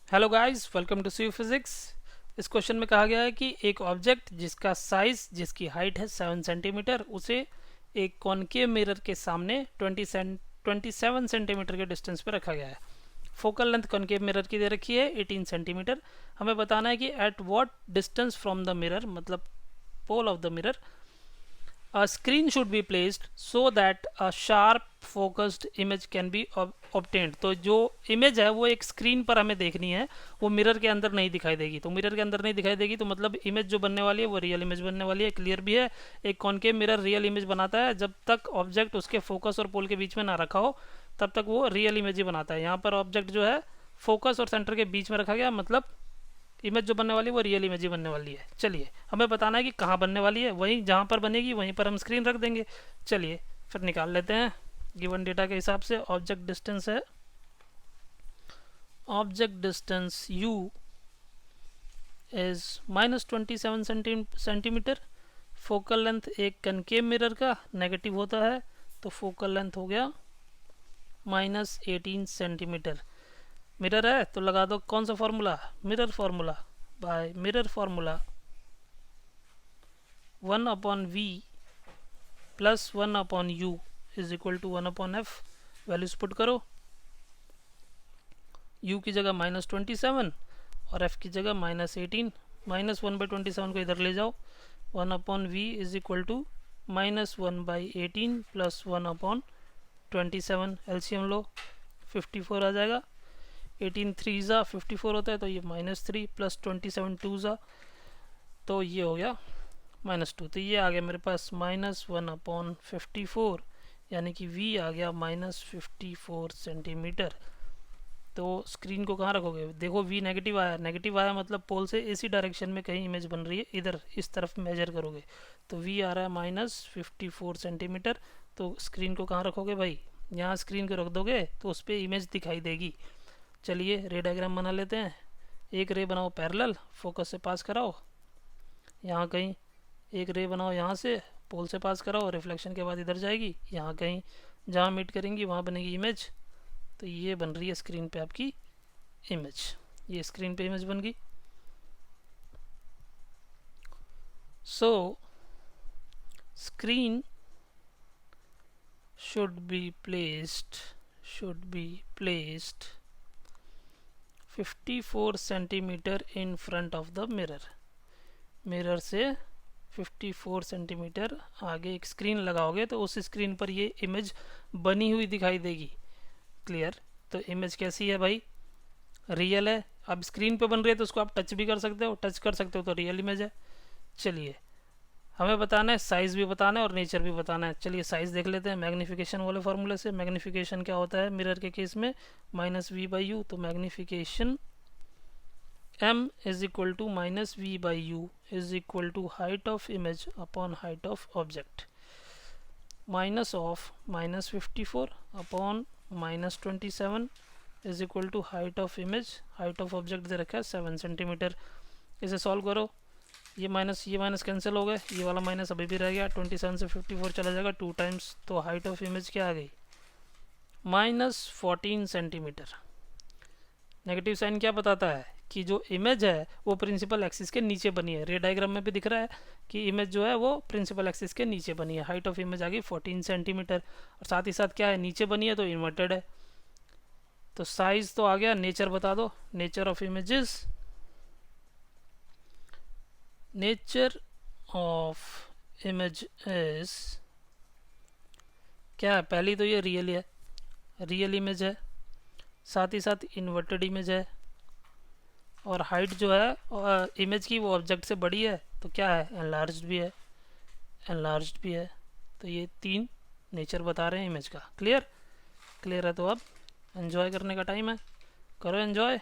Hello guys, welcome to C physics. इस question में कहा गया है कि एक ऑब्जेक्ट जिसका साइज जिसकी हाइट है 7 सेंटीमीटर उसे एक कॉनकेव मिरर के सामने 27 सेंटीमीटर के डिस्टेंस पे रखा गया है। फोकल लेंथ कॉनकेव मिरर की दे रखी है 18 सेंटीमीटर। हमें बताना है कि at what distance from the mirror, मतलब pole of the mirror, a screen should be placed so that a sharp focused image can be obtained। तो जो इमेज है वो एक स्क्रीन पर हमें देखनी है, वो मिरर के अंदर नहीं दिखाई देगी। तो मिरर के अंदर नहीं दिखाई देगी तो मतलब इमेज जो बनने वाली है वो रियल इमेज बनने वाली है। क्लियर भी है। एक कॉनकेव मिरर रियल इमेज बनाता है जब तक ऑब्जेक्ट उसके फोकस और पोल के बीच में ना रखा हो, तब तक वो रियल इमेज ही बनाता है। यहाँ पर ऑब्जेक्ट जो है फोकस और सेंटर के बीच में रखा गया, मतलब इमेज जो बनने वाली है वो रियल इमेज ही बनने वाली है। चलिए, हमें बताना है कि कहाँ बनने वाली है, वहीं जहाँ पर बनेगी वहीं पर हम स्क्रीन रख देंगे। चलिए फिर निकाल लेते हैं। गिवन डेटा के हिसाब से ऑब्जेक्ट डिस्टेंस है, object distance u is -27 centimetre. Focal length एक कनकेव मिरर का नेगेटिव होता है, तो फोकल लेंथ हो गया -18 सेंटीमीटर। मिरर है तो लगा दो कौन सा formula, mirror formula. By mirror formula 1/v plus 1/u is equal to 1/f। Values put करो। u की जगह -27 और f की जगह -18। -1/27 को इधर ले जाओ। 1/v is equal to -1/18 plus 1/27। LCM लो, 54 आ जाएगा। 18 3 ज़ा 54 होता है, तो ये -3 प्लस 27 2 ज़ा, तो ये हो गया -2। तो ये आ गया मेरे पास -1/54, यानी कि v आ गया -54 सेंटीमीटर। तो स्क्रीन को कहाँ रखोगे? देखो v नेगेटिव आया, नेगेटिव आया मतलब पोल से इसी डायरेक्शन में कहीं इमेज बन रही है, इधर इस तरफ मेजर करोगे तो v आ रहा है -54 सेंटीमीटर। तो स्क्रीन को कहाँ रखोगे भाई? यहाँ स्क्रीन को रख दोगे तो उस पर इमेज दिखाई देगी। चलिए रे डायग्राम बना लेते हैं। एक रे बनाओ पैरेलल, फोकस से पास कराओ, यहाँ कहीं एक रे बनाओ, यहाँ से पोल से पास कराओ, रिफ्लेक्शन के बाद इधर जाएगी, यहाँ कहीं जहाँ मीट करेंगी वहाँ बनेगी इमेज। तो ये बन रही है स्क्रीन पे आपकी इमेज, ये स्क्रीन पे इमेज बन गई। सो screen should be placed 54 centimetre in front of the mirror. Mirror से 54 सेंटीमीटर आगे एक स्क्रीन लगाओगे तो उस स्क्रीन पर ये इमेज बनी हुई दिखाई देगी। क्लियर? तो इमेज कैसी है भाई? रियल है। अब स्क्रीन पे बन रही है तो उसको आप टच भी कर सकते हो, टच कर सकते हो तो रियल इमेज है। चलिए, हमें बताना है, साइज भी बताना है और नेचर भी बताना है। चलिए साइज देख लेते हैं मैग्नीफिकेशन वाले फॉर्मूले से। मैग्नीफिकेशन क्या होता है मिरर के केस में? -v/u। तो magnification m is equal to -v/u is equal to height of image upon height of object, minus of -54 upon -27 is equal to height of image. Height of object दे रखा है 7 centimetre. इसे solve करो, ये minus cancel हो गए, ये वाला माइनस अभी भी रह गया। 27 से 54 चला जाएगा 2 टाइम्स, तो हाइट ऑफ इमेज क्या आ गई? -14 सेंटीमीटर। नेगेटिव साइन क्या बताता है? कि जो इमेज है वो प्रिंसिपल एक्सिस के नीचे बनी है। रे डायग्राम में भी दिख रहा है कि इमेज जो है वो प्रिंसिपल एक्सिस के नीचे बनी है। हाइट ऑफ इमेज आ गई 14 सेंटीमीटर, और साथ ही साथ क्या है, नीचे बनी है तो इन्वर्टेड है। तो साइज तो आ गया, नेचर बता दो। Nature of images, nature of image is क्या है? पहली तो ये रियल है, रियल इमेज है, साथ ही साथ इन्वर्टेड इमेज है, और हाइट जो है इमेज की वो ऑब्जेक्ट से बड़ी है, तो क्या है, एनलार्ज्ड भी है, एनलार्ज्ड भी है। तो ये 3 नेचर बता रहे हैं इमेज का। क्लियर? क्लियर है तो अब एंजॉय करने का टाइम है, करो एंजॉय।